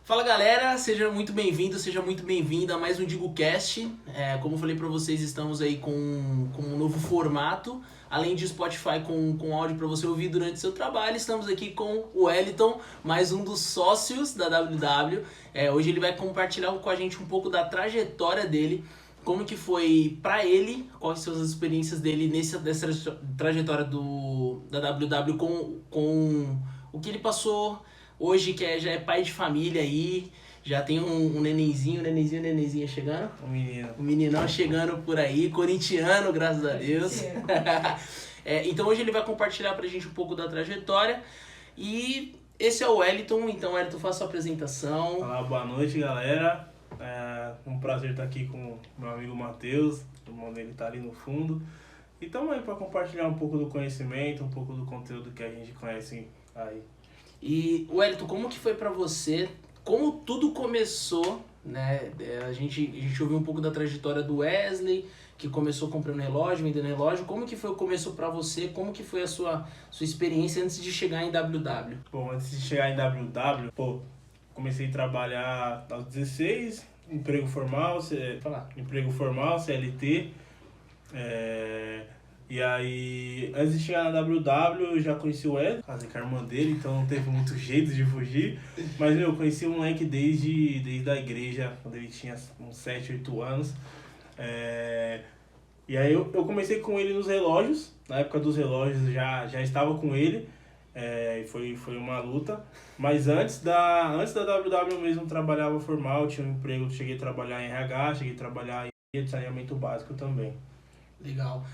Fala galera, seja muito bem-vindo, seja muito bem-vinda a mais um DigoCast. Como eu falei pra vocês, estamos aí com um novo formato. Além de Spotify com áudio para você ouvir durante seu trabalho, estamos aqui com o Wellington, mais um dos sócios da WW. Hoje ele vai compartilhar com a gente um pouco da trajetória dele, como que foi pra ele, quais são as experiências dele dessa trajetória da WW com o que ele passou hoje, já é pai de família aí, já tem um nenenzinha chegando. Um menino. Um meninão chegando por aí, corintiano, graças a Deus. Então hoje ele vai compartilhar pra gente um pouco da trajetória. E esse é o Wellington, então Wellington, faça sua apresentação. Olá, boa noite, galera. É um prazer estar aqui com o meu amigo Matheus, o irmão dele tá ali no fundo. E estamos aí para compartilhar um pouco do conhecimento, um pouco do conteúdo que a gente conhece aí. E Wellington, como que foi pra você? Como tudo começou, né? A gente ouviu um pouco da trajetória do Wesley, que começou comprando relógio, vendendo relógio. Como que foi o começo pra você? Como que foi a sua experiência antes de chegar em WW? Bom, antes de chegar em WW, comecei a trabalhar aos 16, emprego formal, CLT. E aí, antes de chegar na WW, eu já conheci o Wesley, casei com a irmã dele, então não teve muito jeito de fugir. Mas, eu conheci o moleque desde a igreja, quando ele tinha uns 7, 8 anos. E aí eu comecei com ele nos relógios, na época dos relógios já estava com ele, e foi uma luta. Mas antes da WW eu mesmo trabalhava formal, tinha um emprego, cheguei a trabalhar em RH, cheguei a trabalhar em saneamento básico também. Legal.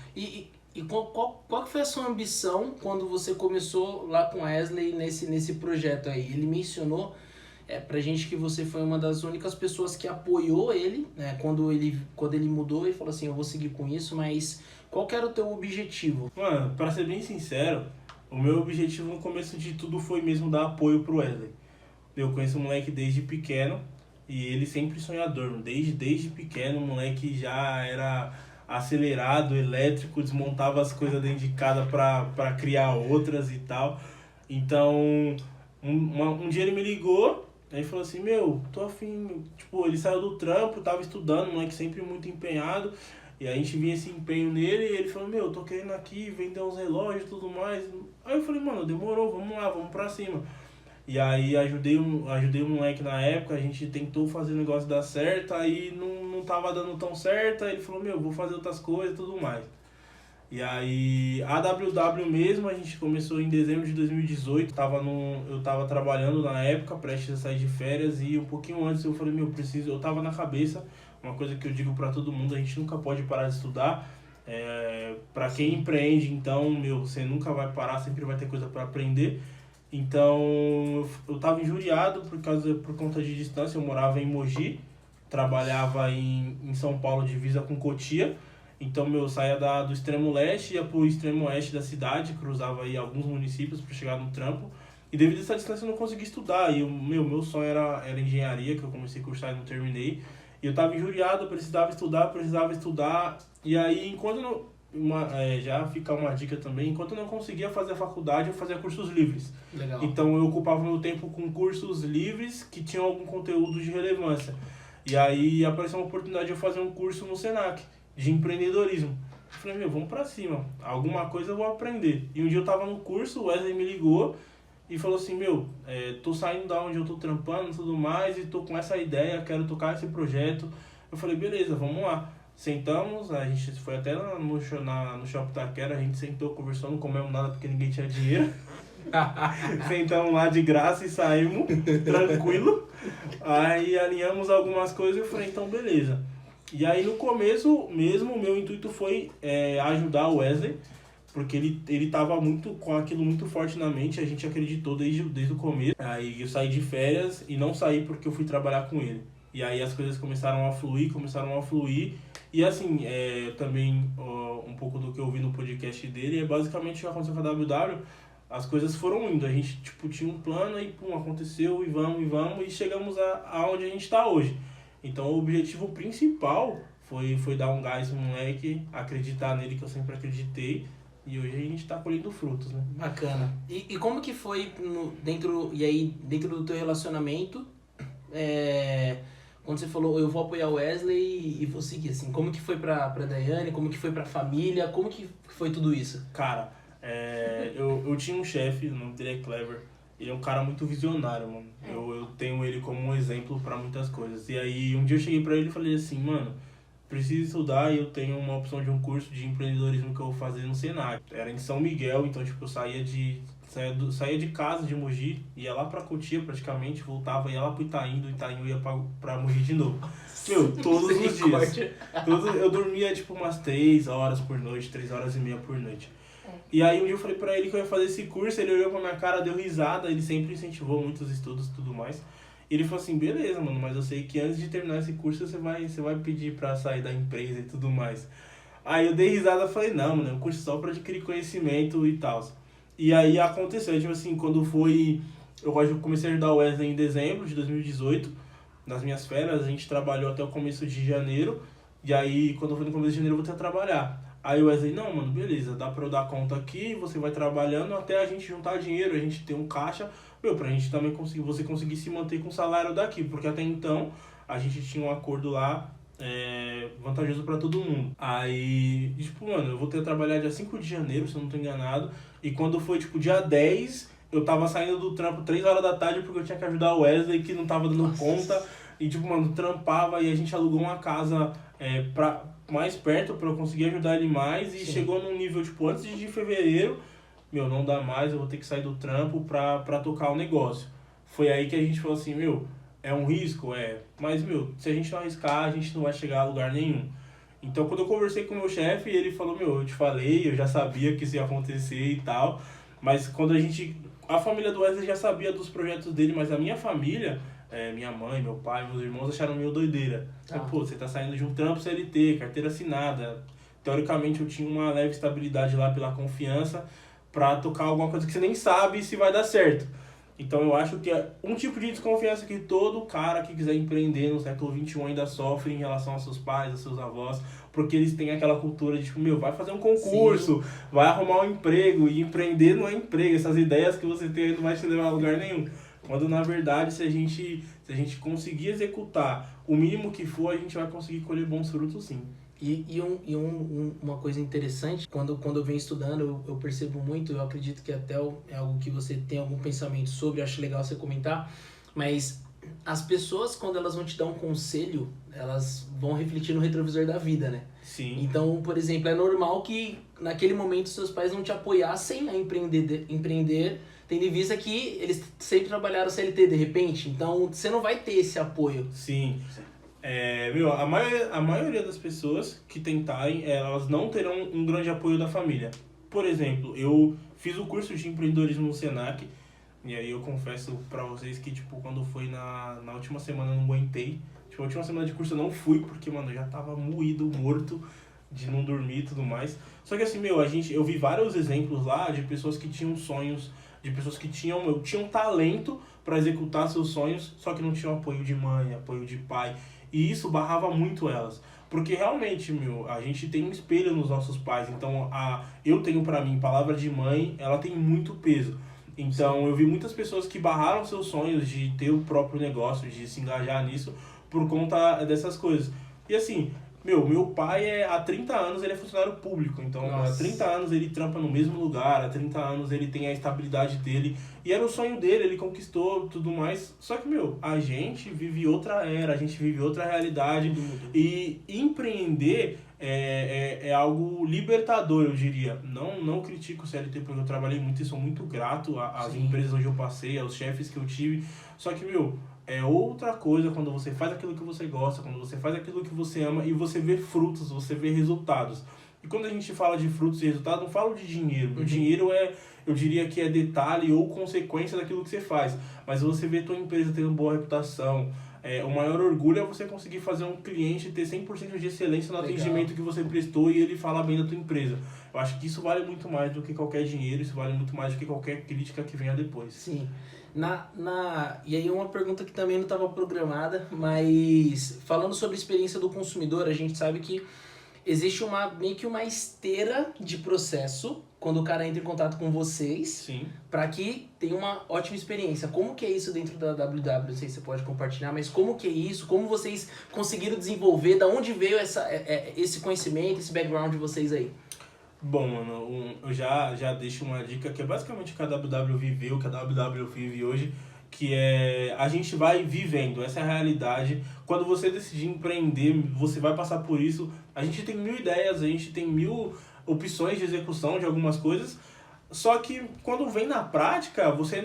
E qual que foi a sua ambição quando você começou lá com Wesley nesse projeto aí? Ele mencionou pra gente que você foi uma das únicas pessoas que apoiou ele, né? Quando ele mudou e falou assim, eu vou seguir com isso, mas qual que era o teu objetivo? Mano, pra ser bem sincero, o meu objetivo no começo de tudo foi mesmo dar apoio pro Wesley. Eu conheço o moleque desde pequeno e ele sempre sonhador. Desde pequeno o moleque já era acelerado, elétrico, desmontava as coisas dentro de casa pra criar outras e tal. Então, um dia ele me ligou, aí falou assim, tô afim, tipo, ele saiu do trampo, tava estudando, o moleque sempre muito empenhado, e a gente via esse empenho nele, e ele falou, tô querendo aqui vender uns relógios e tudo mais. Aí eu falei, mano, demorou, vamos lá, vamos pra cima. E aí ajudei o moleque na época, a gente tentou fazer o negócio dar certo, aí não tava dando tão certo, aí ele falou, vou fazer outras coisas e tudo mais. E aí a WW mesmo, a gente começou em dezembro de 2018, eu tava trabalhando na época, prestes a sair de férias, e um pouquinho antes eu falei, eu tava na cabeça, uma coisa que eu digo pra todo mundo, a gente nunca pode parar de estudar. Pra quem empreende, então, você nunca vai parar, sempre vai ter coisa pra aprender. Então, eu estava injuriado por conta de distância. Eu morava em Mogi, trabalhava em São Paulo, divisa com Cotia. Então, eu saía do extremo leste, ia pro extremo oeste da cidade, cruzava aí alguns municípios para chegar no trampo. E devido a essa distância eu não conseguia estudar. E meu sonho era engenharia, que eu comecei a cursar e não terminei. E eu estava injuriado, precisava estudar. E aí, enquanto já fica uma dica também, enquanto eu não conseguia fazer a faculdade, eu fazia cursos livres. Legal. Então eu ocupava meu tempo com cursos livres que tinham algum conteúdo de relevância. E aí apareceu uma oportunidade de eu fazer um curso no Senac, de empreendedorismo. Eu falei, vamos pra cima, alguma coisa eu vou aprender. E um dia eu tava no curso, o Wesley me ligou e falou assim, tô saindo da onde eu tô trampando e tudo mais, e tô com essa ideia, quero tocar esse projeto. Eu falei, beleza, vamos lá. Sentamos, a gente foi até no Shopping Taquera, a gente sentou, conversou, não comemos nada porque ninguém tinha dinheiro. Sentamos lá de graça e saímos, tranquilo. Aí alinhamos algumas coisas e eu falei, então beleza. E aí no começo mesmo, o meu intuito foi ajudar o Wesley, porque ele tava com aquilo muito forte na mente, a gente acreditou desde o começo. Aí eu saí de férias e não saí porque eu fui trabalhar com ele. E aí as coisas começaram a fluir. E assim, também um pouco do que eu vi no podcast dele, é basicamente o que aconteceu com a WW, as coisas foram indo, a gente tinha um plano e aconteceu, e vamos, e chegamos aonde a gente está hoje. Então o objetivo principal foi dar um gás no moleque, acreditar nele, que eu sempre acreditei, e hoje a gente está colhendo frutos, né? Bacana. E como que foi dentro do teu relacionamento quando você falou, eu vou apoiar o Wesley e vou seguir, assim, como que foi pra Daiane, como que foi pra família, como que foi tudo isso? Cara, eu tinha um chefe, o nome dele é Clever. Ele é um cara muito visionário, mano. Eu tenho ele como um exemplo pra muitas coisas. E aí, um dia eu cheguei pra ele e falei assim, mano, preciso estudar e eu tenho uma opção de um curso de empreendedorismo que eu vou fazer no Senac. Era em São Miguel, então, tipo, eu saía de casa, de Mogi, ia lá pra Cotia praticamente, voltava, ia lá pro Itaim, do Itaim eu ia pra Mogi de novo. Meu, todos os dias. Eu dormia, tipo, umas 3 horas por noite, 3 horas e meia por noite. E aí um dia eu falei pra ele que eu ia fazer esse curso, ele olhou pra minha cara, deu risada, ele sempre incentivou muitos estudos e tudo mais. E ele falou assim, beleza, mano, mas eu sei que antes de terminar esse curso você vai pedir pra sair da empresa e tudo mais. Aí eu dei risada e falei, não, mano, é um curso só pra adquirir conhecimento e tal. E aí aconteceu, tipo assim, quando foi... Eu comecei a ajudar o Wesley em dezembro de 2018, nas minhas férias, a gente trabalhou até o começo de janeiro, e aí quando foi no começo de janeiro eu vou ter que trabalhar. Aí o Wesley, não, mano, beleza, dá pra eu dar conta aqui, você vai trabalhando até a gente juntar dinheiro, a gente ter um caixa, pra gente também você conseguir se manter com o salário daqui, porque até então a gente tinha um acordo lá vantajoso pra todo mundo. Aí, tipo, mano, eu vou ter que trabalhar dia 5 de janeiro, se eu não tô enganado, e quando foi, tipo, dia 10, eu tava saindo do trampo 3 horas da tarde porque eu tinha que ajudar o Wesley, que não tava dando conta, e, tipo, mano, trampava e a gente alugou uma casa mais perto pra eu conseguir ajudar ele mais, e chegou num nível, tipo, antes de fevereiro, meu, não dá mais, eu vou ter que sair do trampo pra tocar o negócio. Foi aí que a gente falou assim, meu, é um risco? Mas, meu, se a gente não arriscar, a gente não vai chegar a lugar nenhum. Então, quando eu conversei com o meu chefe, ele falou, meu, eu te falei, eu já sabia que isso ia acontecer e tal, mas quando a família do Wesley já sabia dos projetos dele, mas a minha família, minha mãe, meu pai, meus irmãos acharam meio doideira. Pô, você tá saindo de um trampo CLT, carteira assinada. Teoricamente eu tinha uma leve estabilidade lá pela confiança pra tocar alguma coisa que você nem sabe se vai dar certo. Então eu acho que é um tipo de desconfiança que todo cara que quiser empreender no século XXI ainda sofre em relação aos seus pais, aos seus avós, porque eles têm aquela cultura de tipo, meu, vai fazer um concurso, vai arrumar um emprego, e empreender não é emprego, essas ideias que você tem não vai te levar a lugar nenhum. Quando na verdade, se a gente conseguir executar o mínimo que for, a gente vai conseguir colher bons frutos sim. Uma coisa interessante, quando eu venho estudando, eu percebo muito, eu acredito que até é algo que você tem algum pensamento sobre, acho legal você comentar, mas as pessoas, quando elas vão te dar um conselho, elas vão refletir no retrovisor da vida, né? Sim. Então, por exemplo, é normal que naquele momento seus pais não te apoiassem a empreender, tendo em vista que eles sempre trabalharam CLT de repente, então você não vai ter esse apoio. Sim. A maioria das pessoas que tentarem, elas não terão um grande apoio da família. Por exemplo, eu fiz o curso de empreendedorismo no Senac, e aí eu confesso pra vocês que, tipo, quando foi na última semana eu não aguentei. Tipo, a última semana de curso eu não fui, porque, mano, eu já tava moído, morto, de não dormir e tudo mais. Só que assim, eu vi vários exemplos lá de pessoas que tinham sonhos, de pessoas que tinham talento pra executar seus sonhos, só que não tinham apoio de mãe, apoio de pai. E isso barrava muito elas. Porque realmente, a gente tem um espelho nos nossos pais. Então, eu tenho pra mim, palavra de mãe, ela tem muito peso. Então, eu vi muitas pessoas que barraram seus sonhos de ter o próprio negócio, de se engajar nisso, por conta dessas coisas. E assim, meu pai há 30 anos ele é funcionário público, então há 30 anos ele trampa no mesmo lugar, há 30 anos ele tem a estabilidade dele, e era o sonho dele, ele conquistou tudo mais. Só que, a gente vive outra era, a gente vive outra realidade, e empreender é algo libertador, eu diria. Não critico o CLT, porque eu trabalhei muito e sou muito grato às empresas onde eu passei, aos chefes que eu tive, só que, é outra coisa quando você faz aquilo que você gosta, quando você faz aquilo que você ama e você vê frutos, você vê resultados. E quando a gente fala de frutos e resultados, não falo de dinheiro. O dinheiro eu diria que é detalhe ou consequência daquilo que você faz. Mas você vê tua empresa tendo boa reputação, o maior orgulho é você conseguir fazer um cliente ter 100% de excelência no atendimento que você prestou e ele falar bem da tua empresa. Eu acho que isso vale muito mais do que qualquer dinheiro, isso vale muito mais do que qualquer crítica que venha depois. Sim. E aí uma pergunta que também não estava programada, mas falando sobre a experiência do consumidor, a gente sabe que existe meio que uma esteira de processo quando o cara entra em contato com vocês, Sim. para que tenha uma ótima experiência. Como que é isso dentro da WW? Não sei se você pode compartilhar, mas como que é isso? Como vocês conseguiram desenvolver? Da onde veio esse conhecimento, esse background de vocês aí? Bom, mano, eu já deixo uma dica que é basicamente o que a WW viveu, o que a WW vive hoje, que é a gente vai vivendo, essa é a realidade. Quando você decidir empreender, você vai passar por isso. A gente tem 1000 ideias, a gente tem 1000 opções de execução de algumas coisas, só que quando vem na prática, você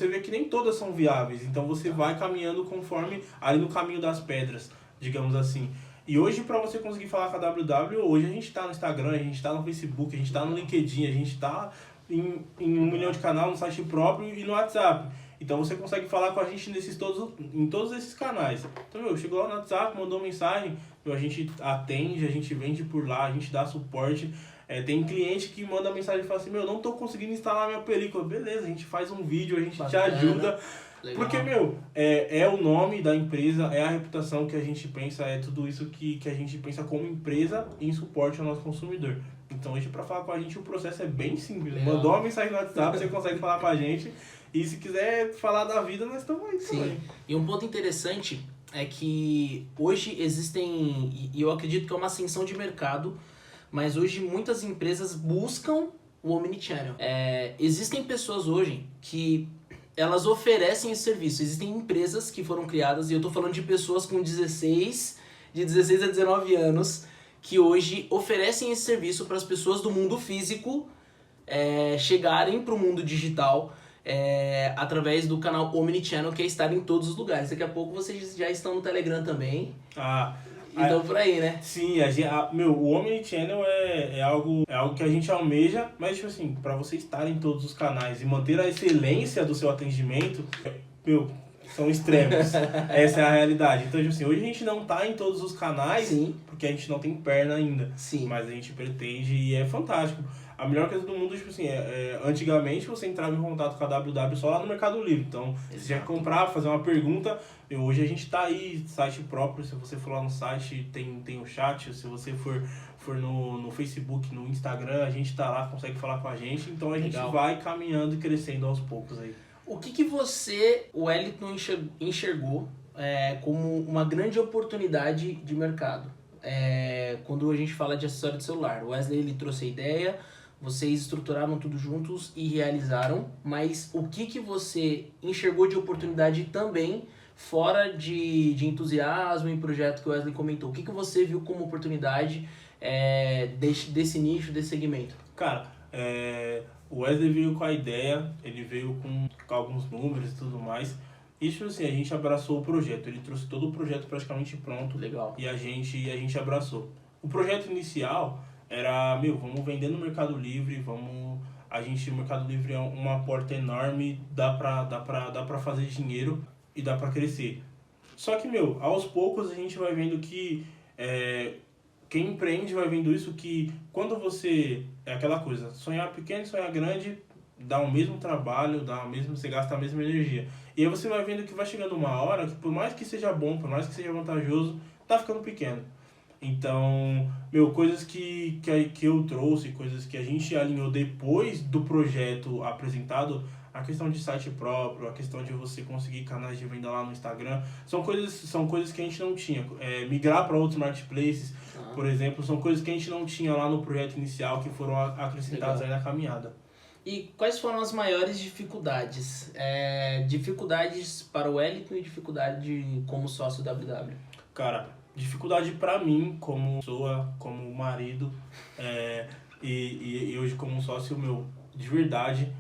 vê que nem todas são viáveis, então você vai caminhando conforme ali no caminho das pedras, digamos assim. E hoje, para você conseguir falar com a WW, hoje a gente está no Instagram, a gente está no Facebook, a gente está no LinkedIn, a gente está em 1 milhão de canais no site próprio e no WhatsApp. Então você consegue falar com a gente em todos esses canais. Então, chegou lá no WhatsApp, mandou mensagem, a gente atende, a gente vende por lá, a gente dá suporte. Tem cliente que manda mensagem e fala assim, não tô conseguindo instalar minha película. Beleza, a gente faz um vídeo, a gente te ajuda. Legal. Porque, é o nome da empresa, é a reputação que a gente pensa, é tudo isso que a gente pensa como empresa em suporte ao nosso consumidor. Então, hoje, para falar com a gente, o processo é bem simples. Legal. Mandou uma mensagem no WhatsApp, você consegue falar com a gente. E se quiser falar da vida, nós estamos aí também. Sim. E um ponto interessante é que hoje existem, e eu acredito que é uma ascensão de mercado, mas hoje muitas empresas buscam o Omnichannel. Existem pessoas hoje que elas oferecem esse serviço. Existem empresas que foram criadas, e eu estou falando de pessoas com de 16 a 19 anos, que hoje oferecem esse serviço para as pessoas do mundo físico chegarem para o mundo digital através do canal Omnichannel, que é estar em todos os lugares. Daqui a pouco vocês já estão no Telegram também. Então por aí, né? Sim, o Omnichannel é algo que a gente almeja, mas tipo assim, para você estar em todos os canais e manter a excelência do seu atendimento, são extremos. Essa é a realidade. Então, tipo assim, hoje a gente não tá em todos os canais, sim, porque a gente não tem perna ainda. Sim. Mas a gente pretende e é fantástico. A melhor coisa do mundo, tipo assim, antigamente você entrava em contato com a WW só lá no Mercado Livre. Então, você ia comprar, fazer uma pergunta. Hoje a gente tá aí, site próprio. Se você for lá no site, tem o chat. Se você for no Facebook, no Instagram, a gente tá lá, consegue falar com a gente. Então, a gente vai caminhando e crescendo aos poucos aí. O que você, o Wellington, enxergou como uma grande oportunidade de mercado? Quando a gente fala de acessório de celular. O Wesley, ele trouxe a ideia, vocês estruturaram tudo juntos e realizaram, mas o que você enxergou de oportunidade também, fora de entusiasmo em projeto que o Wesley comentou? O que você viu como oportunidade desse nicho, desse segmento? Cara, o Wesley veio com a ideia, ele veio com alguns números e tudo mais. Isso assim, a gente abraçou o projeto, ele trouxe todo o projeto praticamente pronto. Legal. E a gente abraçou. O projeto inicial era, vamos vender no Mercado Livre, o Mercado Livre é uma porta enorme, dá pra fazer dinheiro e dá pra crescer. Só que, aos poucos a gente vai vendo que quem empreende vai vendo isso, que quando você, é aquela coisa, sonhar pequeno, sonhar grande, dá o mesmo trabalho, você gasta a mesma energia. E aí você vai vendo que vai chegando uma hora que por mais que seja bom, por mais que seja vantajoso, tá ficando pequeno. Então, coisas que eu trouxe, coisas que a gente alinhou depois do projeto apresentado, a questão de site próprio, a questão de você conseguir canais de venda lá no Instagram, são coisas que a gente não tinha. Migrar para outros marketplaces, por exemplo, são coisas que a gente não tinha lá no projeto inicial, que foram acrescentadas aí na caminhada. E quais foram as maiores dificuldades? Dificuldades para o Wellington e dificuldade como sócio WW? Cara, dificuldade para mim como pessoa, como marido, e hoje como sócio de verdade,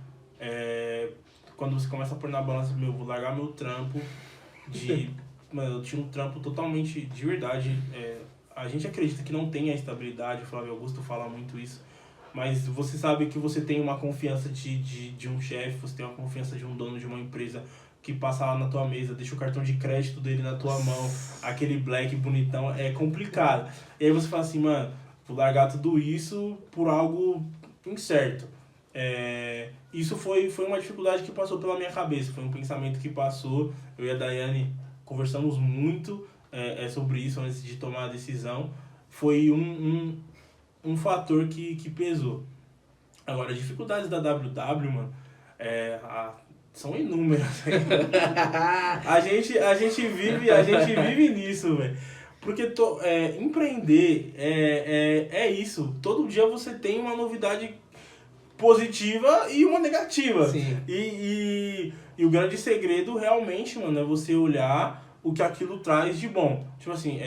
quando você começa a pôr na balança, vou largar meu trampo, eu tinha um trampo totalmente de verdade, a gente acredita que não tem a estabilidade, o Flávio Augusto fala muito isso, mas você sabe que você tem uma confiança de um chefe, você tem uma confiança de um dono de uma empresa que passa lá na tua mesa, deixa o cartão de crédito dele na tua mão, aquele black bonitão, é complicado. E aí você fala assim, vou largar tudo isso por algo incerto. Isso foi uma dificuldade que passou pela minha cabeça, foi um pensamento que passou, eu e a Daiane conversamos muito sobre isso antes de tomar a decisão, foi um fator que pesou. Agora, dificuldades da WW, mano, são inúmeras. a gente vive nisso, velho. Porque empreender é isso. Todo dia você tem uma novidade positiva e uma negativa. Sim. E o grande segredo realmente, mano, é você olhar o que aquilo traz de bom. Tipo assim,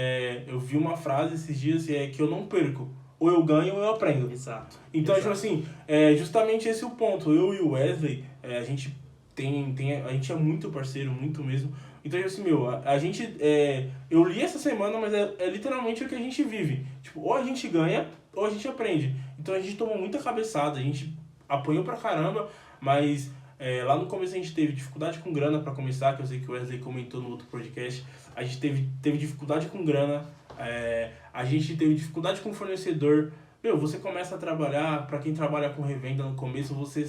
eu vi uma frase esses dias que eu não perco. Ou eu ganho ou eu aprendo. Exato. Então, Exato. tipo assim, justamente esse é o ponto. Eu e o Wesley, a gente a gente é muito parceiro, muito mesmo. Então, tipo assim, a gente... eu li essa semana, mas é literalmente o que a gente vive. Tipo, ou a gente ganha, ou a gente aprende. Então, a gente tomou muita cabeçada, a gente apanhou pra caramba, mas lá no começo a gente teve dificuldade com grana pra começar, que eu sei que o Wesley comentou no outro podcast. A gente teve dificuldade com grana, a gente teve dificuldade com fornecedor. Você começa a trabalhar, pra quem trabalha com revenda no começo, você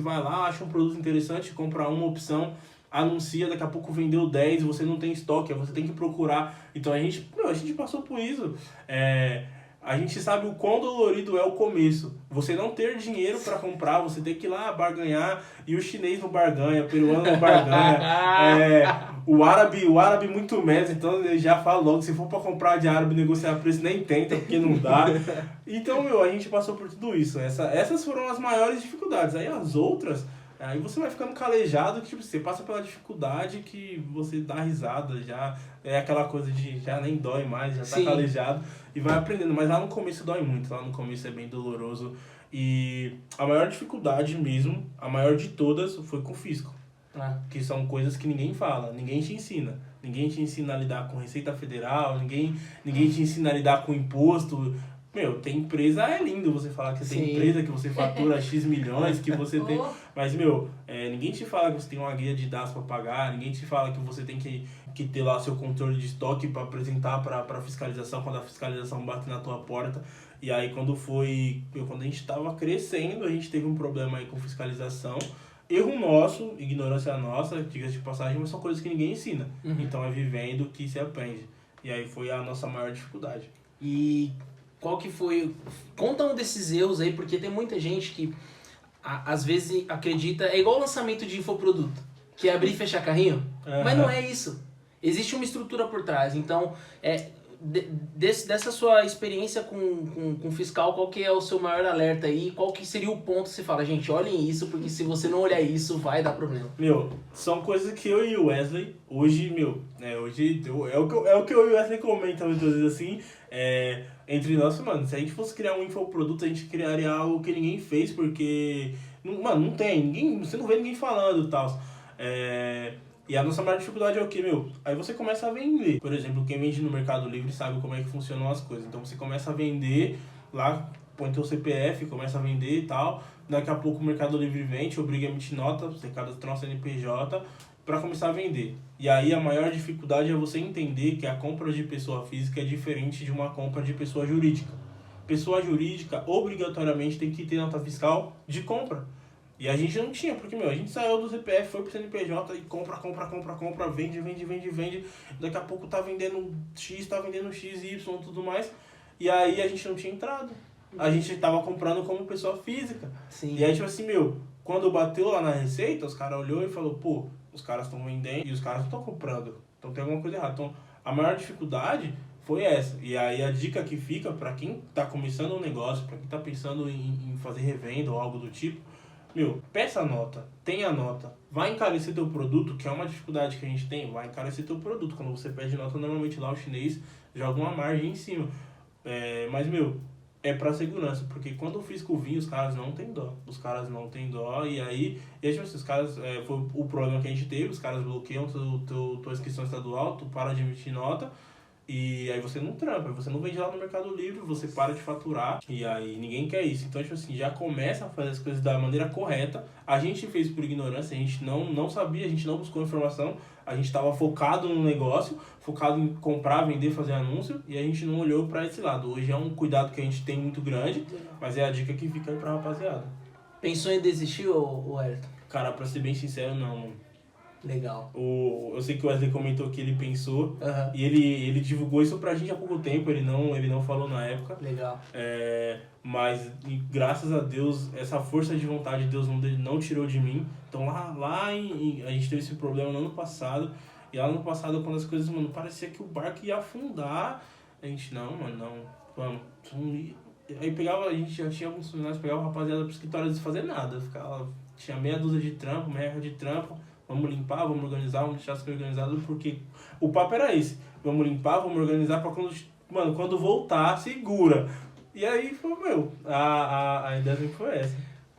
vai lá, acha um produto interessante, compra uma opção, anuncia, daqui a pouco vendeu 10, você não tem estoque, você tem que procurar. Então a gente passou por isso. A gente sabe o quão dolorido é o começo. Você não ter dinheiro para comprar, você ter que ir lá barganhar, e o chinês não barganha, o peruano não barganha. O árabe muito menos, então eu já falo logo, se for para comprar de árabe negociar preço, nem tenta, porque não dá. Então, a gente passou por tudo isso. Essas foram as maiores dificuldades. Aí as outras, aí você vai ficando calejado, que tipo, você passa pela dificuldade que você dá risada, já é aquela coisa de já nem dói mais, já tá Sim. calejado e vai aprendendo. Mas lá no começo dói muito, lá no começo é bem doloroso. E a maior dificuldade mesmo, a maior de todas, foi com o fisco. Que são coisas que ninguém fala, ninguém te ensina. Ninguém te ensina a lidar com Receita Federal, ninguém te ensina a lidar com imposto. Tem empresa, é lindo você falar que você tem empresa, que você fatura X milhões, que você tem... Mas, ninguém te fala que você tem uma guia de dados para pagar, ninguém te fala que você tem que ter lá seu controle de estoque para apresentar para fiscalização, quando a fiscalização bate na tua porta. E aí, quando a gente estava crescendo, a gente teve um problema aí com fiscalização. Erro nosso, ignorância nossa, diga-se de passagem, mas são coisas que ninguém ensina. Uhum. Então, é vivendo que se aprende. E aí foi a nossa maior dificuldade. E qual que foi... Conta um desses erros aí, porque tem muita gente que às vezes acredita... É igual o lançamento de infoproduto, que é abrir e fechar carrinho. Uhum. Mas não é isso. Existe uma estrutura por trás. Então, dessa sua experiência com fiscal, qual que é o seu maior alerta aí? Qual que seria o ponto que você fala, gente, olhem isso, porque se você não olhar isso, vai dar problema. São coisas que eu e o Wesley, hoje é o que eu e o Wesley comentam muitas vezes assim, entre nós, mano, se a gente fosse criar um infoproduto, a gente criaria algo que ninguém fez, porque, não tem, você não vê ninguém falando e tal. E a nossa maior dificuldade é o quê, Aí você começa a vender. Por exemplo, quem vende no Mercado Livre sabe como é que funcionam as coisas. Então você começa a vender lá, põe teu CPF, começa a vender e tal. Daqui a pouco o Mercado Livre vem, te obriga a emitir nota, você cadastra um CNPJ para começar a vender. E aí a maior dificuldade é você entender que a compra de pessoa física é diferente de uma compra de pessoa jurídica. Pessoa jurídica obrigatoriamente tem que ter nota fiscal de compra. E a gente não tinha, porque, a gente saiu do CPF, foi pro CNPJ e compra, vende. Daqui a pouco tá vendendo X, Y, tudo mais. E aí a gente não tinha entrado. A gente tava comprando como pessoa física. Sim. E aí, tipo assim, quando bateu lá na Receita, os caras olhou e falou, os caras estão vendendo e os caras não estão comprando. Então tem alguma coisa errada. Então, a maior dificuldade foi essa. E aí a dica que fica para quem tá começando um negócio, para quem tá pensando em fazer revenda ou algo do tipo, peça a nota, tenha a nota, vai encarecer teu produto, que é uma dificuldade que a gente tem, vai encarecer teu produto. Quando você pede nota, normalmente lá o chinês joga uma margem em cima. Mas, é pra segurança, porque quando o fisco vir, os caras não tem dó. E aí, os caras, foi o problema que a gente teve, os caras bloqueiam tua inscrição estadual, tu para de emitir nota, e aí você não trampa, você não vende lá no Mercado Livre, você para de faturar, e aí ninguém quer isso. Então, já começa a fazer as coisas da maneira correta. A gente fez por ignorância, a gente não sabia, a gente não buscou informação, a gente estava focado no negócio, focado em comprar, vender, fazer anúncio, e a gente não olhou para esse lado. Hoje é um cuidado que a gente tem muito grande, mas é a dica que fica aí pra rapaziada. Pensou em desistir, ô Ayrton? Cara, pra ser bem sincero, não. Legal. Eu sei que o Wesley comentou que ele pensou, Aham. e ele divulgou isso pra gente há pouco tempo, ele não falou na época. Legal. Mas graças a Deus, essa força de vontade de Deus não tirou de mim. Então a gente teve esse problema no ano passado. E lá no ano passado, quando as coisas, mano, parecia que o barco ia afundar. A gente, não, vamos ir. Aí a gente já tinha alguns funcionários, pegava a rapaziada pro escritório sem fazer nada. Tinha meia dúzia de trampo, meia de trampo. Vamos limpar, vamos organizar, vamos deixar as coisas organizadas, porque o papo era esse. Vamos limpar, vamos organizar pra quando voltar, segura. E aí foi, a ideia sempre foi essa.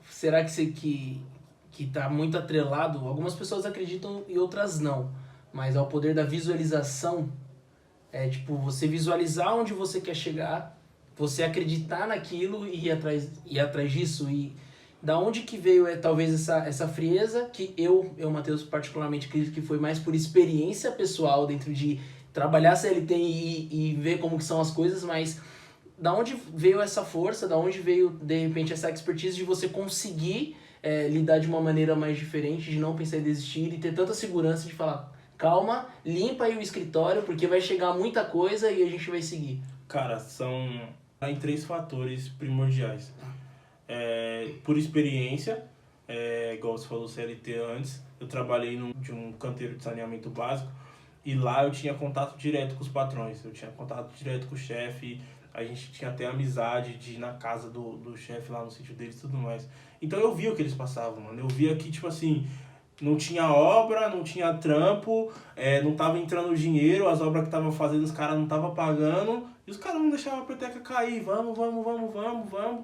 Será que você que tá muito atrelado, algumas pessoas acreditam e outras não, mas ao poder da visualização, tipo, você visualizar onde você quer chegar, você acreditar naquilo e ir atrás disso, e da onde que veio talvez essa frieza, que eu, Matheus, particularmente acredito que foi mais por experiência pessoal dentro de trabalhar CLT e ver como que são as coisas, mas da onde veio essa força, da onde veio, de repente, essa expertise de você conseguir lidar de uma maneira mais diferente, de não pensar em desistir e ter tanta segurança de falar, calma, limpa aí o escritório, porque vai chegar muita coisa e a gente vai seguir. Cara, são em 3 fatores primordiais. Por experiência, igual você falou CLT antes, eu trabalhei de um canteiro de saneamento básico e lá eu tinha contato direto com os patrões, eu tinha contato direto com o chefe, a gente tinha até amizade de ir na casa do chefe lá no sítio deles e tudo mais. Então eu via o que eles passavam, mano. Eu via que, tipo assim, não tinha obra, não tinha trampo, não tava entrando dinheiro, as obras que estavam fazendo os caras não estavam pagando, e os caras não deixavam a peteca cair, vamos,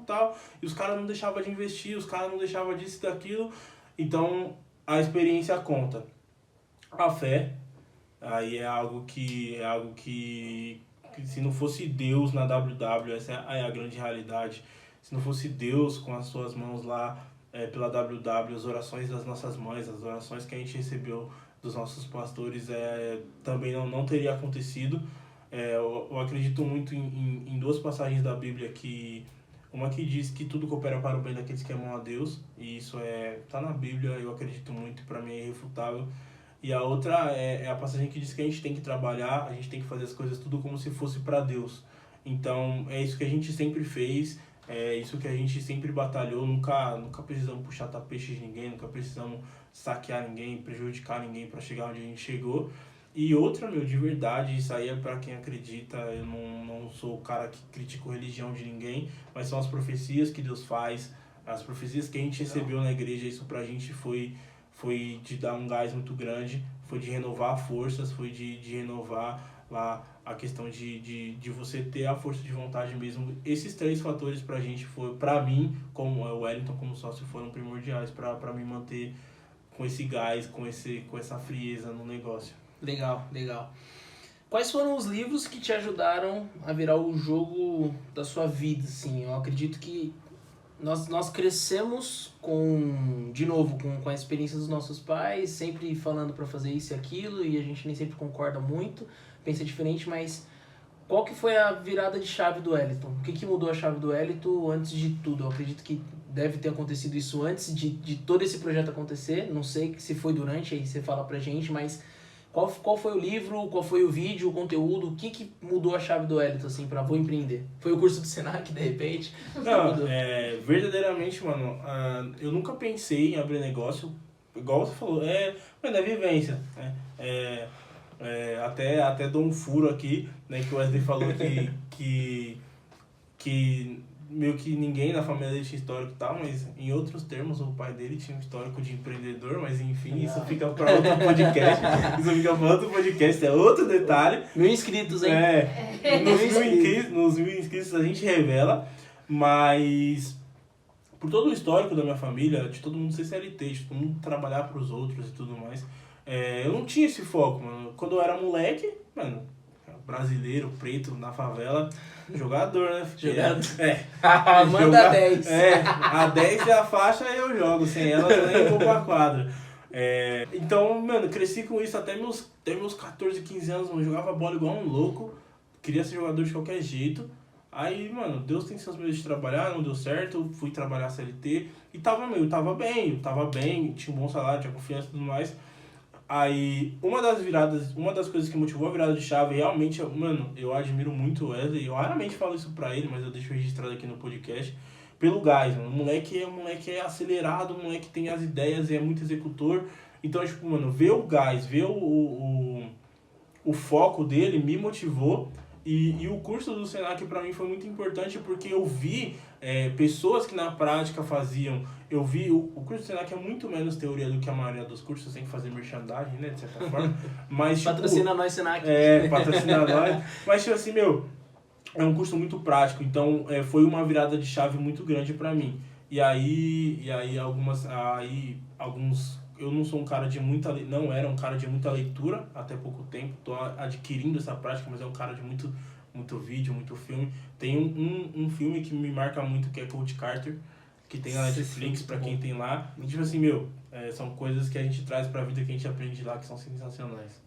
tal. E os caras não deixavam de investir, os caras não deixavam disso e daquilo. Então, a experiência conta. A fé, aí é algo que se não fosse Deus na WW, essa é a grande realidade. Se não fosse Deus com as suas mãos lá pela WW, as orações das nossas mães, as orações que a gente recebeu dos nossos pastores também não teria acontecido. Eu acredito muito em 2 passagens da Bíblia, uma que diz que tudo coopera para o bem daqueles que amam a Deus, e isso tá na Bíblia, eu acredito muito, para mim é irrefutável. E a outra é a passagem que diz que a gente tem que trabalhar, a gente tem que fazer as coisas tudo como se fosse para Deus. Então, é isso que a gente sempre fez, é isso que a gente sempre batalhou, nunca precisamos puxar tapete de ninguém, nunca precisamos saquear ninguém, prejudicar ninguém para chegar onde a gente chegou. E outra, de verdade, isso aí é para quem acredita, eu não sou o cara que critica a religião de ninguém, mas são as profecias que Deus faz, as profecias que a gente recebeu na igreja, isso pra gente foi de dar um gás muito grande, foi de renovar forças, foi de renovar lá a questão de você ter a força de vontade mesmo. Esses 3 fatores pra gente pra mim, como o Wellington como sócio, foram primordiais pra me manter com esse gás, com essa frieza no negócio. Legal. Quais foram os livros que te ajudaram a virar o jogo da sua vida, assim? Eu acredito que nós crescemos com a experiência dos nossos pais, sempre falando para fazer isso e aquilo, e a gente nem sempre concorda muito, pensa diferente, mas qual que foi a virada de chave do Wellington? O que mudou a chave do Wellington antes de tudo? Eu acredito que deve ter acontecido isso antes de todo esse projeto acontecer, não sei se foi durante, aí você fala pra gente, mas qual foi o livro, qual foi o vídeo, o conteúdo, o que mudou a chave do Wellington, assim, pra vou empreender? Foi o curso do Senac, de repente? Não, verdadeiramente, mano, eu nunca pensei em abrir negócio, igual você falou, é vivência, né? Até dou um furo aqui, né, que o Wesley falou que meio que ninguém na família dele tinha histórico e tal, mas em outros termos, o pai dele tinha um histórico de empreendedor, mas enfim, isso fica para outro podcast. É outro detalhe. 1000 inscritos, hein? Nos 1000 inscritos a gente revela, mas por todo o histórico da minha família, de todo mundo ser CLT, de todo mundo trabalhar para os outros e tudo mais, eu não tinha esse foco, mano. Quando eu era moleque, mano, brasileiro, preto, na favela, jogador, né? Manda 10. A 10 é a faixa e eu jogo. Sem ela eu nem vou pra quadra. Então, mano, cresci com isso até meus 14, 15 anos, mano. Jogava bola igual um louco. Queria ser jogador de qualquer jeito. Aí, mano, Deus tem seus meios de trabalhar, não deu certo. Fui trabalhar CLT e tava bem. Tinha um bom salário, tinha confiança e tudo mais. Aí, uma das coisas que motivou a virada de chave, realmente, mano, eu admiro muito o Wesley, eu raramente falo isso pra ele, mas eu deixo registrado aqui no podcast, pelo gás, mano. O moleque é acelerado, o moleque tem as ideias, é muito executor. Então, tipo, mano, ver o gás, ver o foco dele me motivou. E o curso do Senac pra mim foi muito importante porque eu vi pessoas que na prática faziam. Eu vi, o curso do Senac é muito menos teoria do que a maioria dos cursos, tem que fazer merchandising, né, de certa forma. Mas, tipo, Patrocina nós, Senac. Patrocina nós. Mas, tipo assim, meu, é um curso muito prático, então foi uma virada de chave muito grande pra mim. E aí alguns eu não sou um cara de muita não era um cara de muita leitura até pouco tempo, tô adquirindo essa prática, mas é um cara de muito vídeo, muito filme. Tem um filme que me marca muito que é Coach Carter, que tem na Netflix pra quem tem lá. E, tipo assim, meu, são coisas que a gente traz pra vida, que a gente aprende lá, que são sensacionais.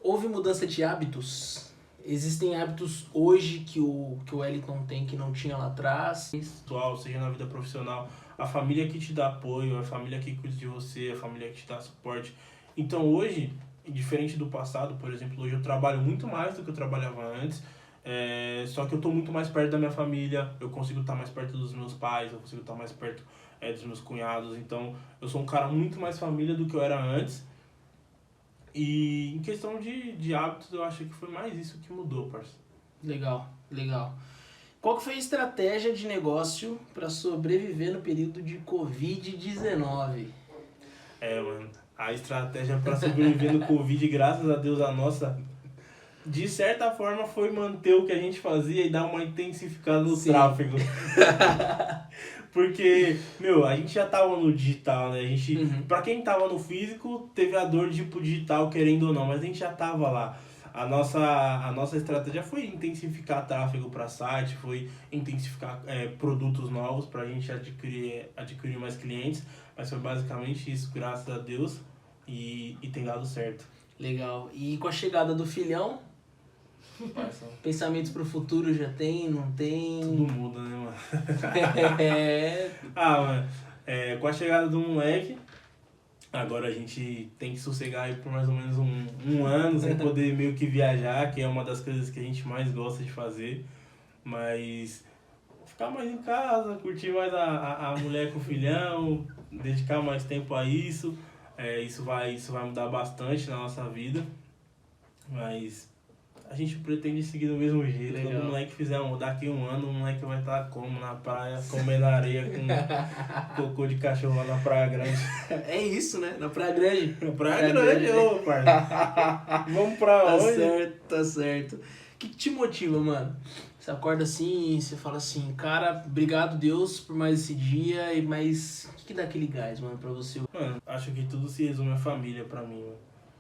Houve mudança de hábitos? Existem hábitos hoje que o Wellington tem que não tinha lá atrás? Pessoal, seja na vida profissional, a família que te dá apoio, a família que cuida de você, a família que te dá suporte. Então hoje, diferente do passado, por exemplo, hoje eu trabalho muito mais do que eu trabalhava antes, só que eu estou muito mais perto da minha família, eu consigo estar mais perto dos meus pais, eu consigo estar mais perto dos meus cunhados, então eu sou um cara muito mais família do que eu era antes. E em questão de hábitos, eu acho que foi mais isso que mudou, parceiro. Legal. Qual que foi a estratégia de negócio para sobreviver no período de Covid-19? Mano, a estratégia para sobreviver no Covid, graças a Deus, a nossa, de certa forma, foi manter o que a gente fazia e dar uma intensificada no tráfego. Porque, meu, a gente já tava no digital, né? A gente, pra quem tava no físico, teve a dor de ir pro digital, querendo ou não, mas a gente já tava lá. A nossa estratégia foi intensificar tráfego para site, foi intensificar produtos novos para a gente adquirir mais clientes, mas foi basicamente isso, graças a Deus, e tem dado certo. Legal. E com a chegada do filhão, pensamentos pro futuro já tem, não tem? Tudo muda, né, mano? Mano, com a chegada do moleque, agora a gente tem que sossegar aí por mais ou menos um ano sem poder meio que viajar, que é uma das coisas que a gente mais gosta de fazer. Mas ficar mais em casa, curtir mais a mulher com o filhão, dedicar mais tempo a isso. Isso vai mudar bastante na nossa vida. Mas a gente pretende seguir do mesmo jeito. Legal. Quando o moleque fizer daqui um ano, o moleque vai estar como na praia, comendo areia com cocô de cachorro lá na Praia Grande. É isso, né? Na Praia Grande. Na Praia Grande, ô, parceiro. Vamos pra onde? Tá certo. O que te motiva, mano? Você acorda assim, você fala assim, cara, obrigado Deus por mais esse dia, mas o que dá aquele gás, mano, pra você? Mano, acho que tudo se resume à família pra mim, mano.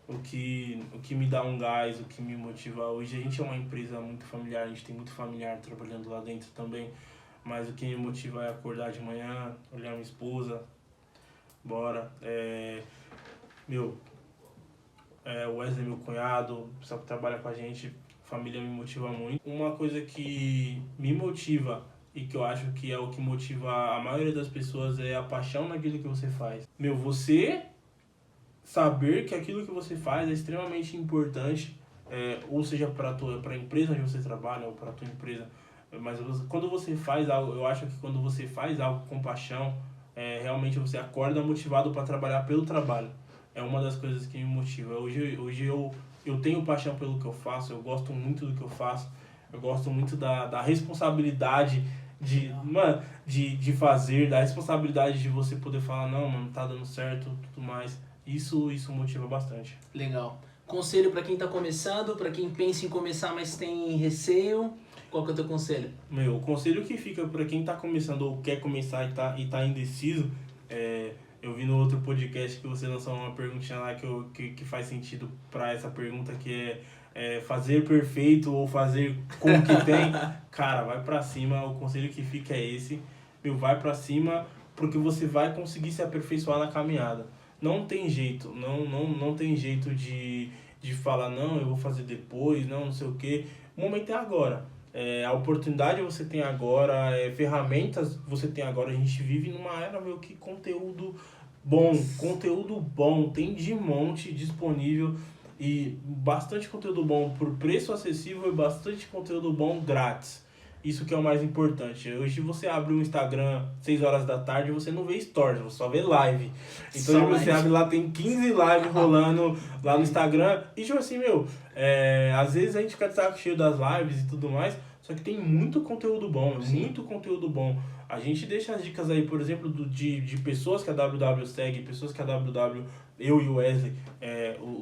O que me dá um gás, o que me motiva hoje. A gente é uma empresa muito familiar, a gente tem muito familiar trabalhando lá dentro também, mas o que me motiva é acordar de manhã, olhar minha esposa, bora. O Wesley, meu cunhado, o pessoal que trabalha com a gente, família me motiva muito. Uma coisa que me motiva e que eu acho que é o que motiva a maioria das pessoas é a paixão naquilo que você faz. Você saber que aquilo que você faz é extremamente importante, ou seja, para a empresa onde você trabalha ou para a tua empresa. Mas quando você faz algo, eu acho que quando você faz algo com paixão, realmente você acorda motivado para trabalhar pelo trabalho. É uma das coisas que me motiva. Hoje eu tenho paixão pelo que eu faço, eu gosto muito do que eu faço, eu gosto muito da responsabilidade de fazer, da responsabilidade de você poder falar, não, mano, tá dando certo, tudo mais. Isso motiva bastante. Legal. Conselho pra quem tá começando, pra quem pensa em começar, mas tem receio, qual que é o teu conselho? O conselho que fica pra quem tá começando ou quer começar e tá indeciso, eu vi no outro podcast que você lançou uma perguntinha lá que faz sentido pra essa pergunta, que é fazer perfeito ou fazer com o que tem. Cara, vai pra cima, o conselho que fica é esse. Vai pra cima, porque você vai conseguir se aperfeiçoar na caminhada. Não tem jeito, não tem jeito de falar, não, eu vou fazer depois, não sei o quê. O momento é agora. A oportunidade você tem agora, ferramentas você tem agora. A gente vive numa era, que conteúdo bom, conteúdo bom, tem de monte disponível e bastante conteúdo bom por preço acessível e bastante conteúdo bom grátis. Isso que é o mais importante. Hoje você abre o Instagram 6 horas da tarde e você não vê stories, você só vê live. Então Só você live. abre lá, tem 15 lives rolando lá no Instagram. E tipo assim, às vezes a gente fica de saco cheio das lives e tudo mais, só que tem muito conteúdo bom, muito conteúdo bom. A gente deixa as dicas aí, por exemplo, de pessoas que a WW segue, pessoas que a WW, eu e o Wesley,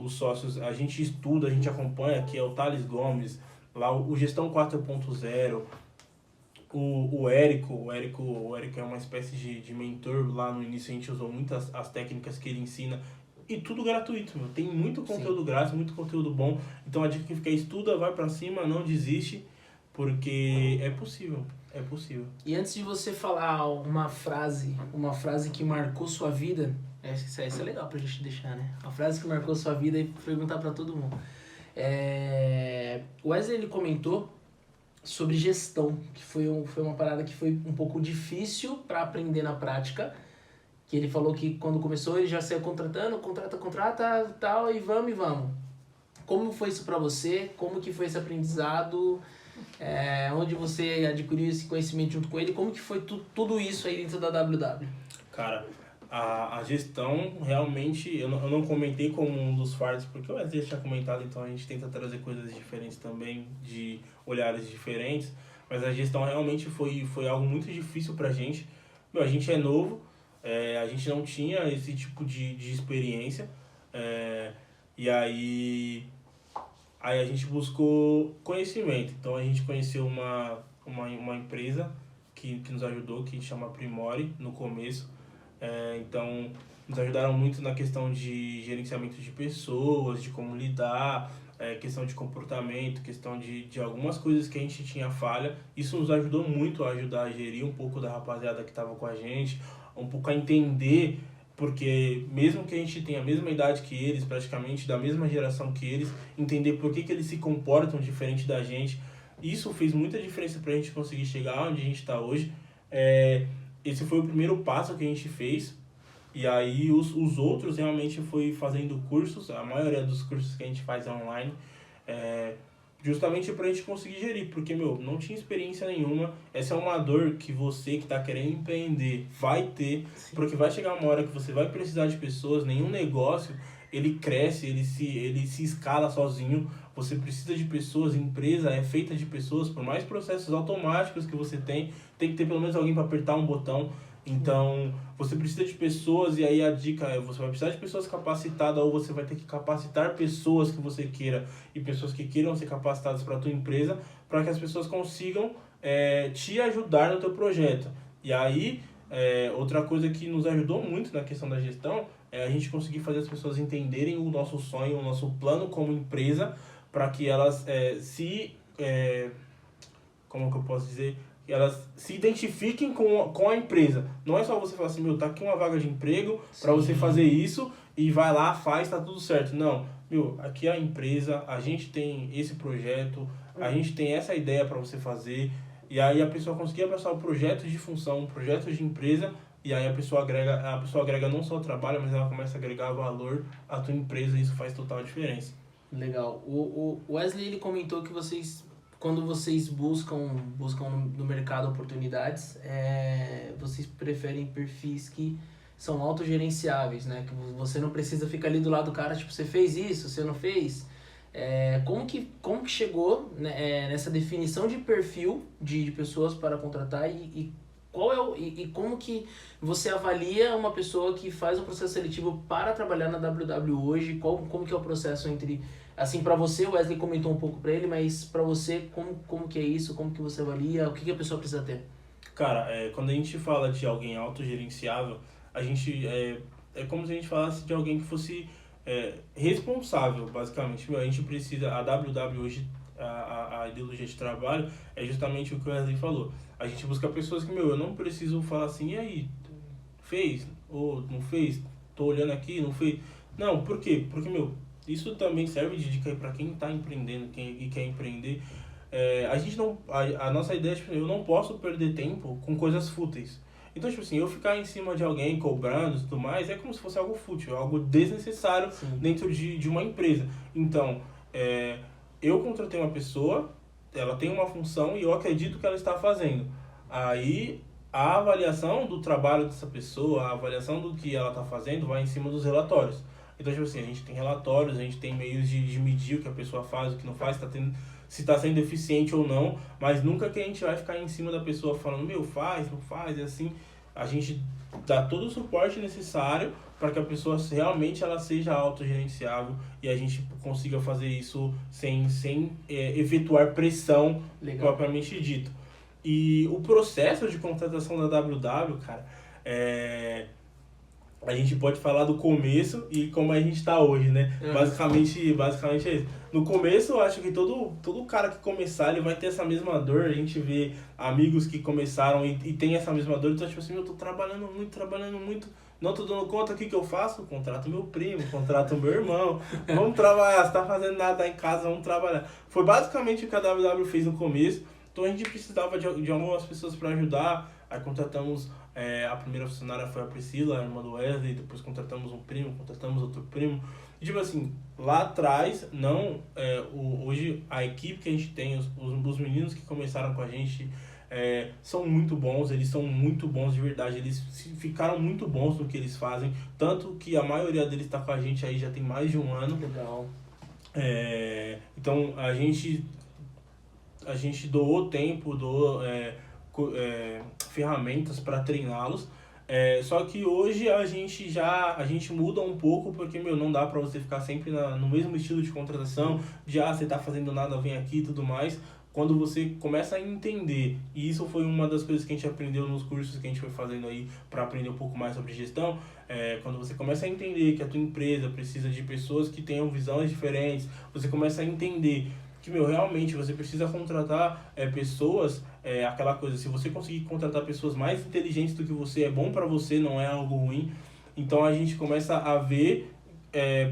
os sócios, a gente estuda, a gente acompanha, que é o Thales Gomes, lá o Gestão 4.0, o Érico é uma espécie de mentor. Lá no início a gente usou muitas as técnicas que ele ensina. E tudo gratuito, meu. Tem muito conteúdo grátis, muito conteúdo bom. Então a dica que fica é estuda, vai pra cima, não desiste, porque é possível. É possível. E antes de você falar uma frase que marcou sua vida, essa é legal pra gente deixar, né? Uma frase que marcou sua vida e perguntar pra todo mundo. O Wesley, ele comentou sobre gestão, que foi uma parada que foi um pouco difícil para aprender na prática, que ele falou que quando começou ele já saiu contratando, contrata, tal, e vamos. Como foi isso para você? Como que foi esse aprendizado? Onde você adquiriu esse conhecimento junto com ele? Como que foi tudo isso aí dentro da WW? Cara, a gestão realmente, eu não comentei como um dos fardos, porque o Wesley tinha comentado, então a gente tenta trazer coisas diferentes também, de olhares diferentes, mas a gestão realmente foi algo muito difícil pra gente. A gente é novo, a gente não tinha esse tipo de experiência, e aí a gente buscou conhecimento. Então a gente conheceu uma empresa que nos ajudou, que chama Primori, no começo. Então nos ajudaram muito na questão de gerenciamento de pessoas, de como lidar, questão de comportamento, questão de algumas coisas que a gente tinha falha. Isso nos ajudou muito a ajudar a gerir um pouco da rapaziada que estava com a gente, um pouco a entender, porque mesmo que a gente tenha a mesma idade que eles, praticamente da mesma geração que eles, entender por que eles se comportam diferente da gente, isso fez muita diferença pra gente conseguir chegar onde a gente está hoje. Esse foi o primeiro passo que a gente fez, e aí os outros realmente foi fazendo cursos. A maioria dos cursos que a gente faz é online, justamente pra gente conseguir gerir, porque, não tinha experiência nenhuma. Essa é uma dor que você que tá querendo empreender vai ter, porque vai chegar uma hora que você vai precisar de pessoas. Nenhum negócio, ele cresce, ele se escala sozinho. Você precisa de pessoas, empresa é feita de pessoas. Por mais processos automáticos que você tem que ter pelo menos alguém para apertar um botão. Então, você precisa de pessoas, e aí a dica é: você vai precisar de pessoas capacitadas, ou você vai ter que capacitar pessoas que você queira, e pessoas que queiram ser capacitadas para a tua empresa, para que as pessoas consigam te ajudar no teu projeto. E aí, outra coisa que nos ajudou muito na questão da gestão é a gente conseguir fazer as pessoas entenderem o nosso sonho, o nosso plano como empresa, para que elas como que eu posso dizer? Elas se identifiquem com a empresa. Não é só você falar assim: tá aqui uma vaga de emprego para você fazer isso, e vai lá, faz, tá tudo certo. Não, aqui é a empresa, a gente tem esse projeto, a gente tem essa ideia para você fazer. E aí a pessoa conseguir abraçar o projeto de função, o projeto de empresa, e aí a pessoa agrega não só o trabalho, mas ela começa a agregar valor à tua empresa, e isso faz total diferença. Legal. O Wesley, ele comentou que quando vocês buscam no mercado oportunidades, vocês preferem perfis que são autogerenciáveis, né? Que você não precisa ficar ali do lado do cara, tipo, você fez isso, você não fez? Como que chegou, né, nessa definição de perfil de pessoas para contratar, e como que você avalia uma pessoa que faz um processo seletivo para trabalhar na WW hoje? Como que é o processo entre... Assim, para você, o Wesley comentou um pouco para ele, mas para você, como que é isso? Como que você avalia? O que a pessoa precisa ter? Cara, quando a gente fala de alguém autogerenciável, a gente é como se a gente falasse de alguém que fosse responsável, basicamente. A gente precisa... A WW hoje, a ideologia de trabalho é justamente o que o Wesley falou. A gente busca pessoas que, eu não preciso falar assim: e aí, fez? Ou não fez? Tô olhando aqui, não fez? Não, por quê? Porque, isso também serve de dica aí pra quem tá empreendendo, e quer empreender. A gente não... A nossa ideia é, eu não posso perder tempo com coisas fúteis. Então, tipo assim, eu ficar em cima de alguém cobrando e tudo mais é como se fosse algo fútil, algo desnecessário dentro de uma empresa. Então, eu contratei uma pessoa, ela tem uma função e eu acredito que ela está fazendo. Aí, a avaliação do trabalho dessa pessoa, a avaliação do que ela está fazendo vai em cima dos relatórios. Então, tipo assim, a gente tem relatórios, a gente tem meios de medir o que a pessoa faz, o que não faz, se está sendo eficiente ou não, mas nunca que a gente vai ficar em cima da pessoa falando, meu, faz, não faz, e assim. A gente dá todo o suporte necessário para que a pessoa realmente ela seja autogerenciável e a gente consiga fazer isso sem efetuar pressão propriamente dito. E o processo de contratação da WW, cara, a gente pode falar do começo e como a gente está hoje, né? Basicamente é isso. No começo, eu acho que todo cara que começar, ele vai ter essa mesma dor. A gente vê amigos que começaram e tem essa mesma dor. Então, tipo assim, eu tô trabalhando muito. Não tô dando conta, o que eu faço? Contrato meu primo, contrato meu irmão. Vamos trabalhar, você tá fazendo nada em casa, vamos trabalhar. Foi basicamente o que a WW fez no começo. Então, a gente precisava de algumas pessoas para ajudar. Aí contratamos, a primeira funcionária foi a Priscila, a irmã do Wesley, depois contratamos um primo, contratamos outro primo. E, tipo assim, lá atrás, hoje a equipe que a gente tem, os meninos que começaram com a gente, são muito bons, eles são muito bons de verdade, eles ficaram muito bons no que eles fazem, tanto que a maioria deles está com a gente aí já tem mais de um ano. Legal. Então, a gente doou tempo, ferramentas para treiná-los. Só que hoje a gente muda um pouco, porque, não dá pra você ficar sempre no mesmo estilo de contratação, de você tá fazendo nada, vem aqui e tudo mais. Quando você começa a entender, e isso foi uma das coisas que a gente aprendeu nos cursos que a gente foi fazendo aí para aprender um pouco mais sobre gestão, quando você começa a entender que a tua empresa precisa de pessoas que tenham visões diferentes, você começa a entender que, realmente você precisa contratar pessoas, aquela coisa, se você conseguir contratar pessoas mais inteligentes do que você, é bom para você, não é algo ruim. Então a gente começa a ver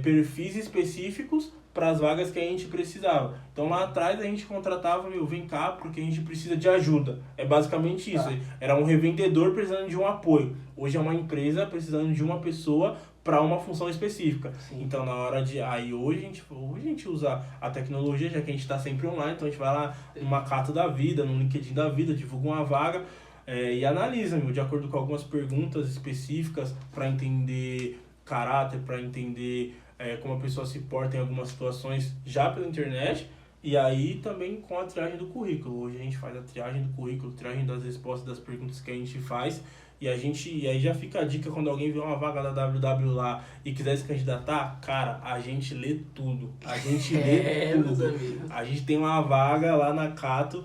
perfis específicos para as vagas que a gente precisava. Então lá atrás a gente contratava, vem cá, porque a gente precisa de ajuda. É basicamente isso. Era um revendedor precisando de um apoio. Hoje é uma empresa precisando de uma pessoa para uma função específica. Sim. Então, na hora de... hoje a gente usa a tecnologia, já que a gente está sempre online, então a gente vai lá no Macato da vida, no LinkedIn da vida, divulga uma vaga e analisa, de acordo com algumas perguntas específicas para entender caráter, para entender como a pessoa se porta em algumas situações já pela internet. E aí também com a triagem do currículo. Hoje a gente faz a triagem do currículo, triagem das respostas das perguntas que a gente faz. E aí já fica a dica, quando alguém vê uma vaga da WW lá e quiser se candidatar, cara, a gente lê tudo. A gente lê tudo. A gente tem uma vaga lá na Cato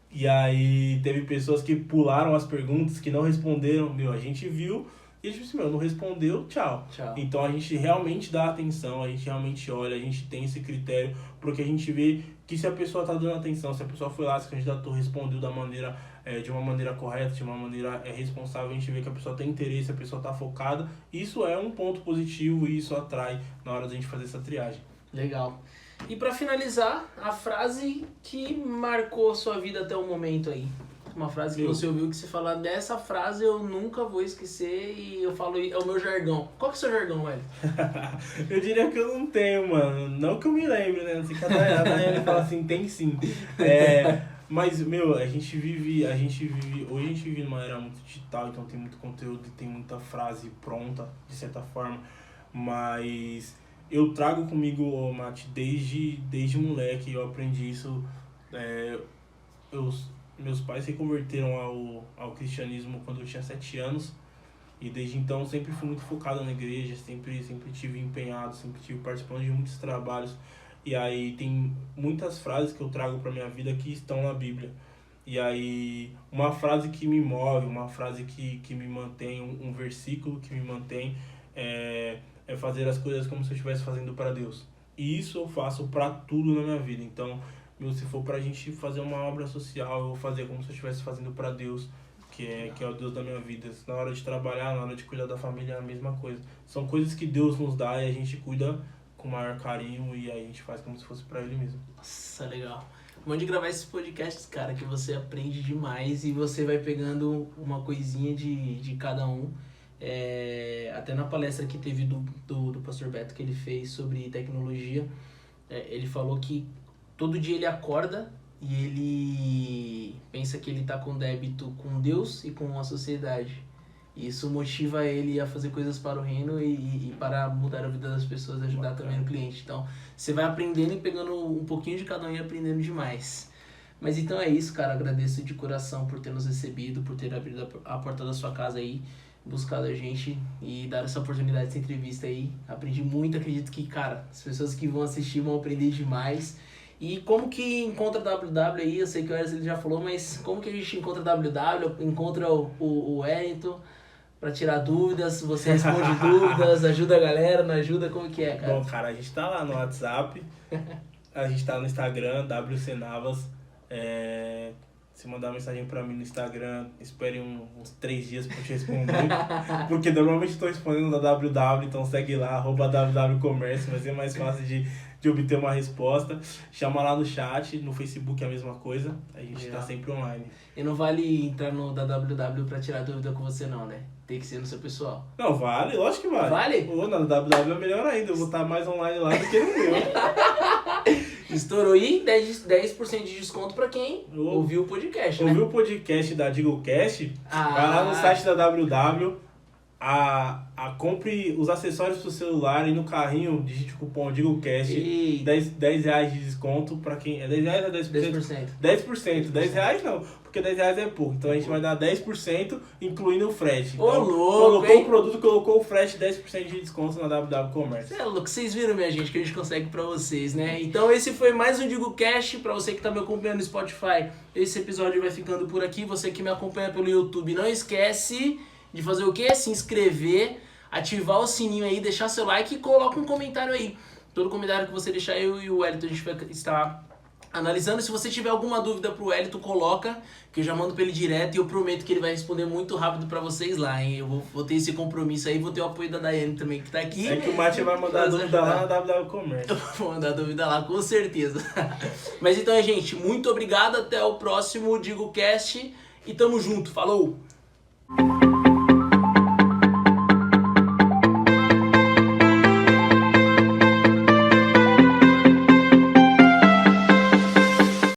e aí teve pessoas que pularam as perguntas, que não responderam. A gente viu e a gente disse, não respondeu, tchau. Então a gente realmente dá atenção, a gente realmente olha, a gente tem esse critério, porque a gente vê que se a pessoa está dando atenção, se a pessoa foi lá, se candidatou, respondeu de uma maneira correta, de uma maneira responsável, a gente vê que a pessoa tem interesse, a pessoa está focada. Isso é um ponto positivo e isso atrai na hora da gente fazer essa triagem. Legal. E para finalizar, a frase que marcou sua vida até o momento aí. Uma frase que você ouviu, que você fala, dessa frase eu nunca vou esquecer, e eu falo, é o meu jargão. Qual que é o seu jargão, velho? Eu diria que eu não tenho, mano. Não que eu me lembre, né? Não sei, cada ele fala assim, tem sim. Mas, a gente vive, hoje a gente vive numa era muito digital, então tem muito conteúdo, tem muita frase pronta, de certa forma. Mas eu trago comigo, Mate, desde moleque, eu aprendi isso. Meus pais se converteram ao cristianismo quando eu tinha 7 anos. E desde então sempre fui muito focado na igreja, sempre tive empenhado, sempre tive participando de muitos trabalhos. E aí tem muitas frases que eu trago para minha vida que estão na Bíblia. E aí uma frase que me move, uma frase que me mantém, um versículo que me mantém é fazer as coisas como se eu estivesse fazendo para Deus. E isso eu faço para tudo na minha vida. Então, se for pra gente fazer uma obra social, eu vou fazer como se eu estivesse fazendo para Deus, que é o Deus da minha vida. Na hora de trabalhar, na hora de cuidar da família, é a mesma coisa. São coisas que Deus nos dá e a gente cuida com o maior carinho, e aí a gente faz como se fosse para Ele mesmo. Nossa, legal. Bom de gravar esses podcasts, cara, que você aprende demais e você vai pegando uma coisinha de cada um. Até na palestra que teve do Pastor Beto que ele fez sobre tecnologia, ele falou que todo dia ele acorda e ele pensa que ele tá com débito com Deus e com a sociedade. E isso motiva ele a fazer coisas para o reino e para mudar a vida das pessoas, ajudar também o cliente. Então, você vai aprendendo e pegando um pouquinho de cada um e aprendendo demais. Mas então é isso, cara. Agradeço de coração por ter nos recebido, por ter abrido a porta da sua casa aí, buscado a gente e dar essa oportunidade dessa entrevista aí. Aprendi muito, acredito que, cara, as pessoas que vão assistir vão aprender demais. E como que encontra WW aí? Eu sei que o Wesley já falou, mas como que a gente encontra WW, encontra o Wellington pra tirar dúvidas, você responde dúvidas, ajuda a galera, não ajuda? Como que é, cara? Bom, cara, a gente tá lá no WhatsApp, a gente tá no Instagram, WC Navas. Se mandar mensagem pra mim no Instagram, espere uns 3 dias pra eu te responder. Porque normalmente eu tô respondendo da WW, então segue lá, @WWComércio, vai ser mais fácil de obter uma resposta. Chama lá no chat, no Facebook é a mesma coisa, a gente tá sempre online. E não vale entrar no da WW pra tirar dúvida com você não, né? Tem que ser no seu pessoal. Não, vale, lógico que vale. Vale? Pô, na WW é melhor ainda, eu vou estar mais online lá do que no meu. Estourou aí 10% de desconto pra quem ouviu o podcast, né? Ouviu o podcast da DigoCast? Vai lá no site da WW, compre os acessórios pro celular e no carrinho digite o cupom DigoCast, R$10 de desconto pra quem... É R$10 ou 10%? 10%. R$10 não, porque R$10 é pouco. Então a gente vai dar 10%, incluindo o frete. Então, colocou o produto, colocou o frete, 10% de desconto na WW Comércio. É louco, vocês viram, minha gente, que a gente consegue pra vocês, né? Então esse foi mais um DigoCast. Pra você que tá me acompanhando no Spotify, esse episódio vai ficando por aqui. Você que me acompanha pelo YouTube, não esquece de fazer o quê? Se inscrever, ativar o sininho aí, deixar seu like e coloca um comentário aí. Todo comentário que você deixar, eu e o Wellington, a gente vai estar analisando. Se você tiver alguma dúvida pro Wellington, coloca, que eu já mando pra ele direto e eu prometo que ele vai responder muito rápido pra vocês lá, hein? Eu vou ter esse compromisso aí, vou ter o apoio da Daiane também, que tá aqui. É que o Mate vai mandar a dúvida lá na WW Comércio. Eu vou mandar a dúvida lá, com certeza. Mas então, gente, muito obrigado, até o próximo DigoCast e tamo junto, falou!